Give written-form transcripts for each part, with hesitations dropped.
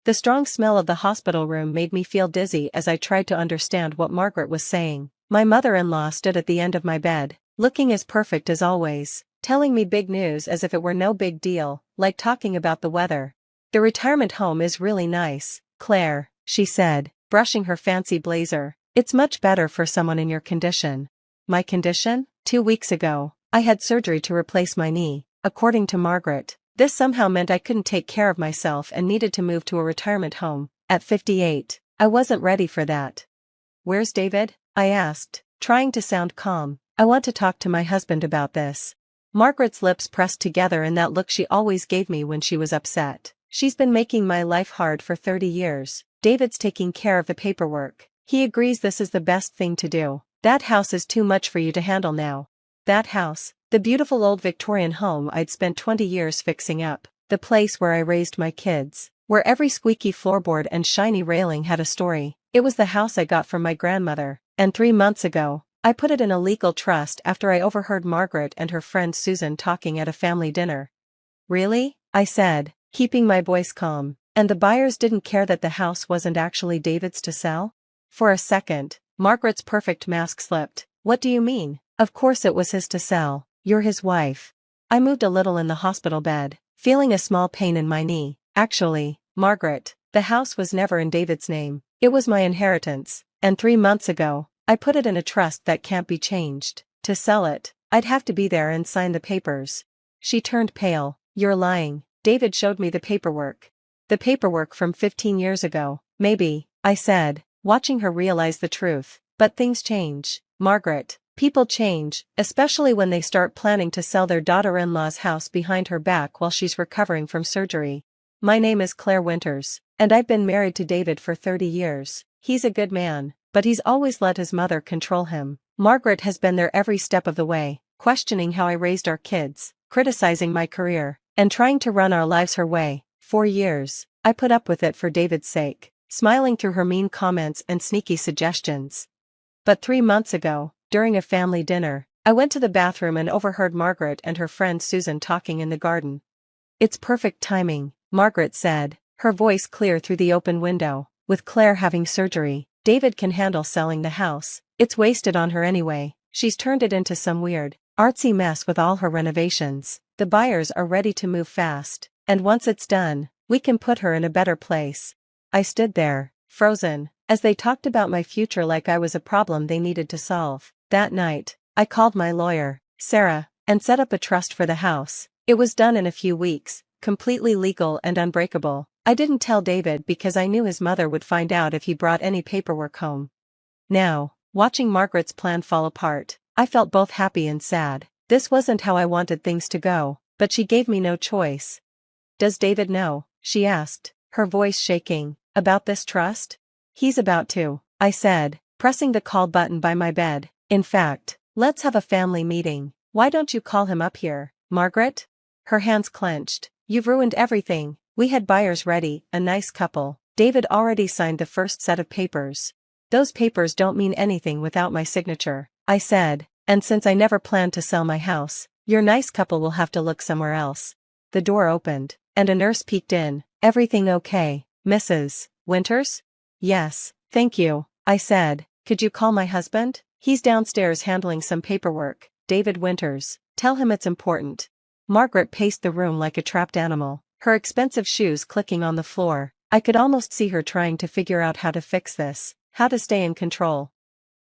The strong smell of the hospital room made me feel dizzy as I tried to understand what Margaret was saying. My mother-in-law stood at the end of my bed, looking as perfect as always, telling me big news as if it were no big deal, like talking about the weather. "The retirement home is really nice, Claire," she said, brushing her fancy blazer. "It's much better for someone in your condition." My condition? 2 weeks ago, I had surgery to replace my knee, according to Margaret. This somehow meant I couldn't take care of myself and needed to move to a retirement home. At 58, I wasn't ready for that. "Where's David?" I asked, trying to sound calm. "I want to talk to my husband about this." Margaret's lips pressed together in that look she always gave me when she was upset. "She's been making my life hard for 30 years. David's taking care of the paperwork. He agrees this is the best thing to do. That house is too much for you to handle now." That house, the beautiful old Victorian home I'd spent 20 years fixing up, the place where I raised my kids, where every squeaky floorboard and shiny railing had a story. It was the house I got from my grandmother, and 3 months ago, I put it in a legal trust after I overheard Margaret and her friend Susan talking at a family dinner. "Really?" I said, keeping my voice calm. "And the buyers didn't care that the house wasn't actually David's to sell?" For a second, Margaret's perfect mask slipped. "What do you mean? Of course it was his to sell. You're his wife." I moved a little in the hospital bed, feeling a small pain in my knee. "Actually, Margaret, the house was never in David's name. It was my inheritance, and 3 months ago, I put it in a trust that can't be changed. To sell it, I'd have to be there and sign the papers." She turned pale. "You're lying." "David showed me the paperwork." "The paperwork from 15 years ago, maybe," I said, watching her realize the truth. "But things change, Margaret. People change, especially when they start planning to sell their daughter-in-law's house behind her back while she's recovering from surgery. My name is Claire Winters, and I've been married to David for 30 years. He's a good man, but he's always let his mother control him. Margaret has been there every step of the way, questioning how I raised our kids, criticizing my career, and trying to run our lives her way. 4 years, I put up with it for David's sake, smiling through her mean comments and sneaky suggestions. But 3 months ago, during a family dinner, I went to the bathroom and overheard Margaret and her friend Susan talking in the garden. "It's perfect timing," Margaret said, her voice clear through the open window. "With Claire having surgery, David can handle selling the house. It's wasted on her anyway. She's turned it into some weird, artsy mess with all her renovations. The buyers are ready to move fast, and once it's done, we can put her in a better place." I stood there, frozen, as they talked about my future like I was a problem they needed to solve. That night, I called my lawyer, Sarah, and set up a trust for the house. It was done in a few weeks, completely legal and unbreakable. I didn't tell David because I knew his mother would find out if he brought any paperwork home. Now, watching Margaret's plan fall apart, I felt both happy and sad. This wasn't how I wanted things to go, but she gave me no choice. "Does David know?" she asked, her voice shaking. "About this trust?" "He's about to," I said, pressing the call button by my bed. "In fact, let's have a family meeting. Why don't you call him up here, Margaret?" Her hands clenched. "You've ruined everything. We had buyers ready, a nice couple. David already signed the first set of papers. Those papers don't mean anything without my signature," I said, "and since I never planned to sell my house, your nice couple will have to look somewhere else." The door opened, and a nurse peeked in. "Everything okay, Mrs. Winters?" "Yes, thank you," I said. "Could you call my husband? He's downstairs handling some paperwork. David Winters. Tell him it's important." Margaret paced the room like a trapped animal, her expensive shoes clicking on the floor. I could almost see her trying to figure out how to fix this, how to stay in control.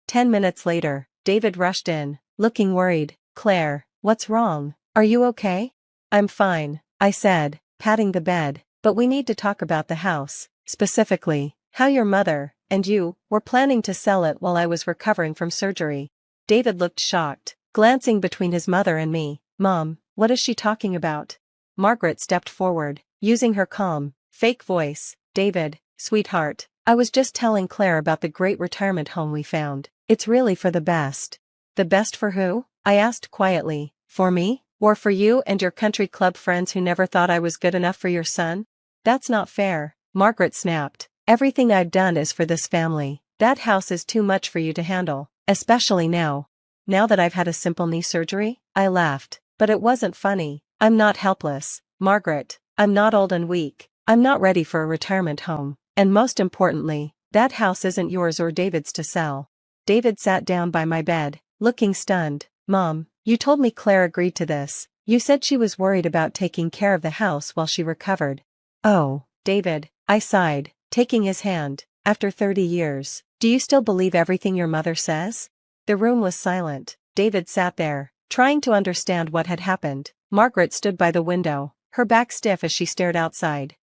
10 minutes later, David rushed in, looking worried. "Claire, what's wrong? Are you okay?" "I'm fine," I said, patting the bed, "but we need to talk about the house, specifically, how your mother and you were planning to sell it while I was recovering from surgery." David looked shocked, glancing between his mother and me. "Mom, what is she talking about?" Margaret stepped forward, using her calm, fake voice. "David, sweetheart, I was just telling Claire about the great retirement home we found. It's really for the best." "The best for who?" I asked quietly. "For me? Or for you and your country club friends who never thought I was good enough for your son?" "That's not fair," Margaret snapped. "Everything I've done is for this family. That house is too much for you to handle, especially now." "Now that I've had a simple knee surgery?" I laughed. But it wasn't funny. "I'm not helpless, Margaret. I'm not old and weak. I'm not ready for a retirement home, and most importantly, that house isn't yours or David's to sell. David sat down by my bed, looking stunned. Mom, you told me Claire agreed to this. You said she was worried about taking care of the house while she recovered. Oh, David, I sighed, taking his hand. After 30 years, do you still believe everything your mother says? The room was silent. David sat there, trying to understand what had happened. Margaret stood by the window, her back stiff as she stared outside.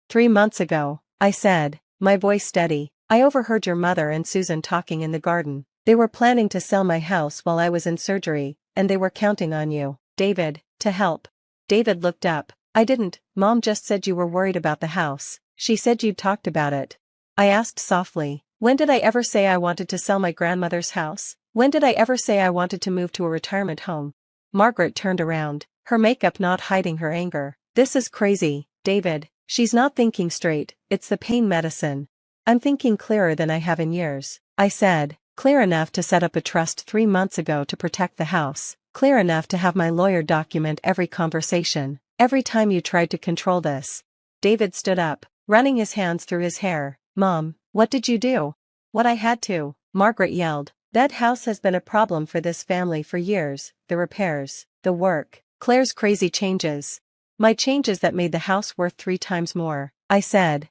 3 months ago, I said, my voice steady, I overheard your mother and Susan talking in the garden. They were planning to sell my house while I was in surgery, and they were counting on you, David, to help. David looked up. I didn't. Mom just said you were worried about the house. She said you'd talked about it. I asked softly, when did I ever say I wanted to sell my grandmother's house? When did I ever say I wanted to move to a retirement home? Margaret turned around, her makeup not hiding her anger. This is crazy, David. She's not thinking straight, it's the pain medicine. I'm thinking clearer than I have in years, I said, clear enough to set up a trust 3 months ago to protect the house, clear enough to have my lawyer document every conversation, every time you tried to control this. David stood up, running his hands through his hair. Mom, what did you do? What I had to, Margaret yelled. That house has been a problem for this family for years, the repairs, the work, Claire's crazy changes. My changes that made the house worth 3 times more, I said.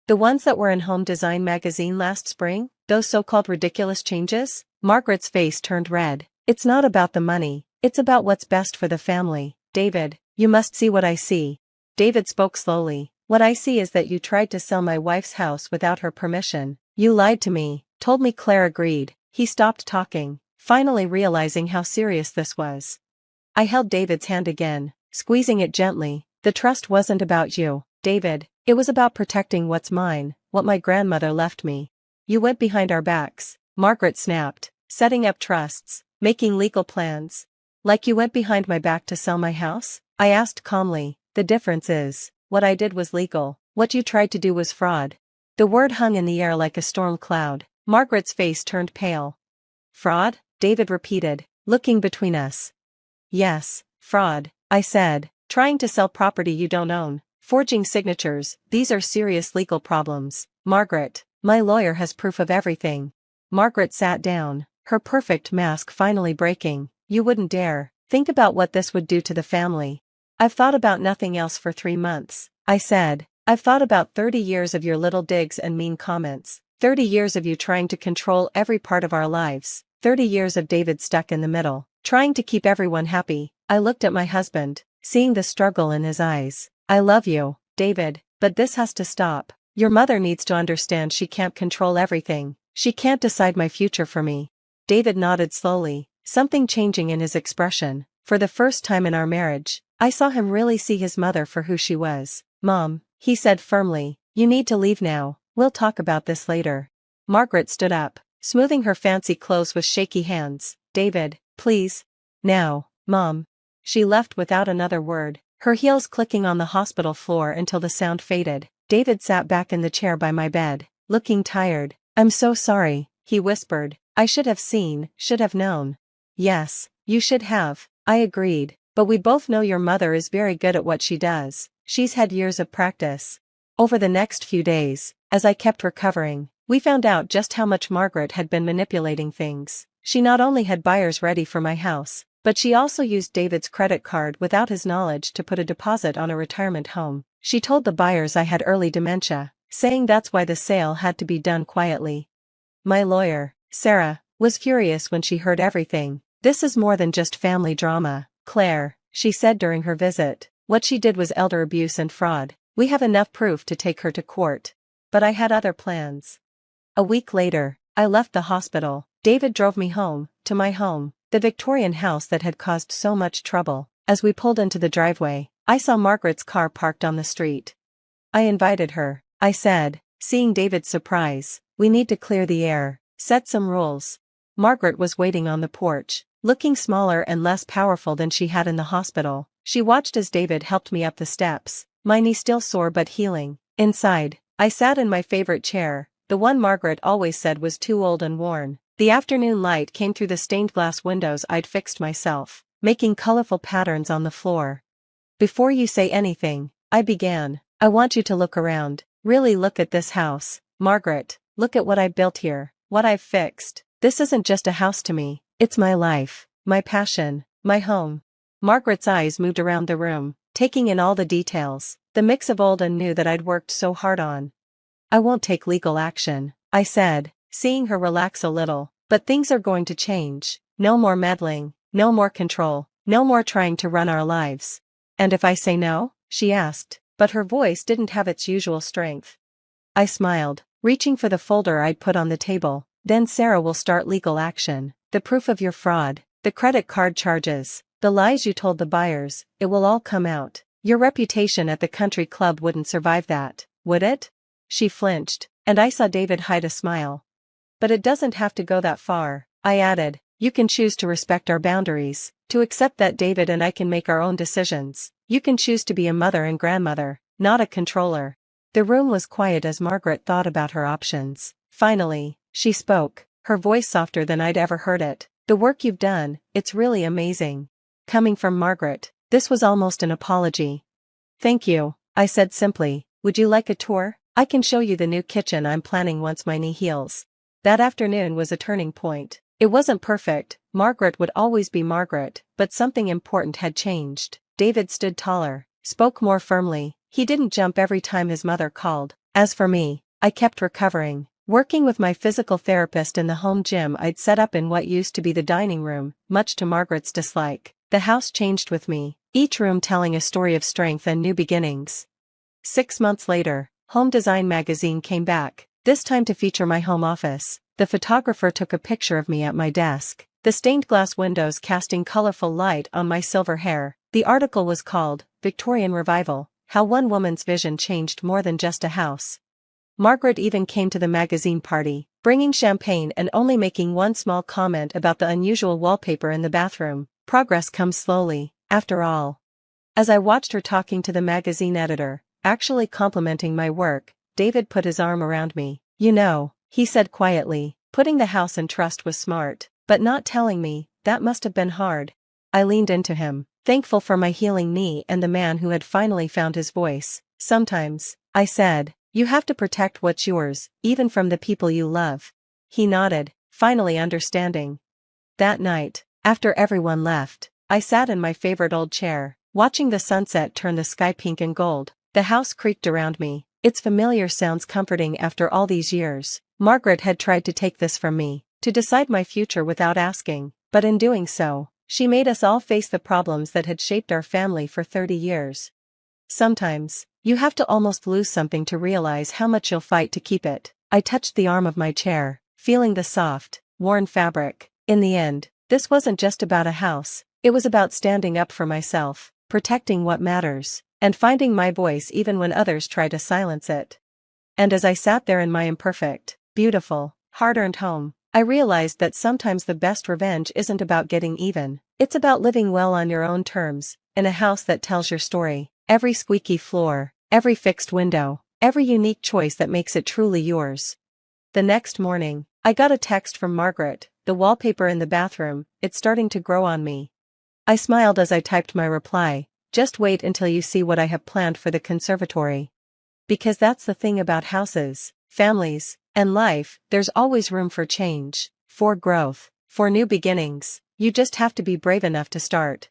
The ones that were in Home Design magazine last spring, those so-called ridiculous changes? Margaret's face turned red. It's not about the money, it's about what's best for the family. David, you must see what I see. David spoke slowly. What I see is that you tried to sell my wife's house without her permission. You lied to me, told me Claire agreed. He stopped talking, finally realizing how serious this was. I held David's hand again, squeezing it gently. The trust wasn't about you, David, it was about protecting what's mine, what my grandmother left me. You went behind our backs, Margaret snapped, setting up trusts, making legal plans. Like you went behind my back to sell my house? I asked calmly. The difference is, what I did was legal, what you tried to do was fraud. The word hung in the air like a storm cloud. Margaret's face turned pale. Fraud? David repeated, looking between us. Yes, fraud, I said, trying to sell property you don't own, forging signatures, these are serious legal problems. Margaret, my lawyer has proof of everything. Margaret sat down, her perfect mask finally breaking. You wouldn't dare. Think about what this would do to the family. I've thought about nothing else for 3 months, I said. I've thought about 30 years of your little digs and mean comments, 30 years of you trying to control every part of our lives, 30 years of David stuck in the middle, trying to keep everyone happy. I looked at my husband, seeing the struggle in his eyes. I love you, David, but this has to stop. Your mother needs to understand she can't control everything. She can't decide my future for me. David nodded slowly, something changing in his expression. For the first time in our marriage, I saw him really see his mother for who she was. Mom, he said firmly, you need to leave now, we'll talk about this later. Margaret stood up, smoothing her fancy clothes with shaky hands. David, please. Now, Mom. She left without another word, her heels clicking on the hospital floor until the sound faded. David sat back in the chair by my bed, looking tired. I'm so sorry, he whispered. I should have seen, should have known. Yes, you should have, I agreed, but we both know your mother is very good at what she does. She's had years of practice. Over the next few days, as I kept recovering, we found out just how much Margaret had been manipulating things. She not only had buyers ready for my house, but she also used David's credit card without his knowledge to put a deposit on a retirement home. She told the buyers I had early dementia, saying that's why the sale had to be done quietly. My lawyer, Sarah, was furious when she heard everything. This is more than just family drama, Claire, she said during her visit. What she did was elder abuse and fraud. We have enough proof to take her to court. But I had other plans. A week later, I left the hospital. David drove me home, to my home, the Victorian house that had caused so much trouble. As we pulled into the driveway, I saw Margaret's car parked on the street. I invited her, I said, seeing David's surprise. We need to clear the air, set some rules. Margaret was waiting on the porch, looking smaller and less powerful than she had in the hospital. She watched as David helped me up the steps, my knee still sore but healing. Inside, I sat in my favorite chair, the one Margaret always said was too old and worn. The afternoon light came through the stained glass windows I'd fixed myself, making colorful patterns on the floor. Before you say anything, I began, I want you to look around. Really look at this house, Margaret. Look at what I built here, what I've fixed. This isn't just a house to me, it's my life, my passion, my home. Margaret's eyes moved around the room, taking in all the details, the mix of old and new that I'd worked so hard on. I won't take legal action, I said, seeing her relax a little, but things are going to change. No more meddling, no more control, no more trying to run our lives. And if I say no? She asked, but her voice didn't have its usual strength. I smiled, reaching for the folder I'd put on the table. Then Sarah will start legal action. The proof of your fraud, the credit card charges, the lies you told the buyers, it will all come out. Your reputation at the country club wouldn't survive that, would it? She flinched, and I saw David hide a smile. But it doesn't have to go that far, I added. You can choose to respect our boundaries, to accept that David and I can make our own decisions. You can choose to be a mother and grandmother, not a controller. The room was quiet as Margaret thought about her options. Finally, she spoke, her voice softer than I'd ever heard it. The work you've done, it's really amazing. Coming from Margaret, this was almost an apology. Thank you, I said simply. Would you like a tour? I can show you the new kitchen I'm planning once my knee heals. That afternoon was a turning point. It wasn't perfect, Margaret would always be Margaret, but something important had changed. David stood taller, spoke more firmly, he didn't jump every time his mother called. As for me, I kept recovering, working with my physical therapist in the home gym I'd set up in what used to be the dining room, much to Margaret's dislike. The house changed with me, each room telling a story of strength and new beginnings. 6 months later, Home Design magazine came back, this time to feature my home office. The photographer took a picture of me at my desk, the stained glass windows casting colorful light on my silver hair. The article was called, Victorian Revival, How One Woman's Vision Changed More Than Just a House. Margaret even came to the magazine party, bringing champagne and only making one small comment about the unusual wallpaper in the bathroom. Progress comes slowly, after all. As I watched her talking to the magazine editor, actually complimenting my work, David put his arm around me. You know, he said quietly, putting the house in trust was smart, but not telling me, that must have been hard. I leaned into him, thankful for my healing knee and the man who had finally found his voice. Sometimes, I said, you have to protect what's yours, even from the people you love. He nodded, finally understanding. That night, after everyone left, I sat in my favorite old chair, watching the sunset turn the sky pink and gold. The house creaked around me, its familiar sounds comforting after all these years. Margaret had tried to take this from me, to decide my future without asking, but in doing so, she made us all face the problems that had shaped our family for 30 years. Sometimes, you have to almost lose something to realize how much you'll fight to keep it. I touched the arm of my chair, feeling the soft, worn fabric. In the end, this wasn't just about a house, it was about standing up for myself, protecting what matters, and finding my voice even when others try to silence it. And as I sat there in my imperfect, beautiful, hard-earned home, I realized that sometimes the best revenge isn't about getting even, it's about living well on your own terms, in a house that tells your story. Every squeaky floor, every fixed window, every unique choice that makes it truly yours. The next morning, I got a text from Margaret, the wallpaper in the bathroom, it's starting to grow on me. I smiled as I typed my reply, just wait until you see what I have planned for the conservatory. Because that's the thing about houses, families, and life, there's always room for change, for growth, for new beginnings. You just have to be brave enough to start.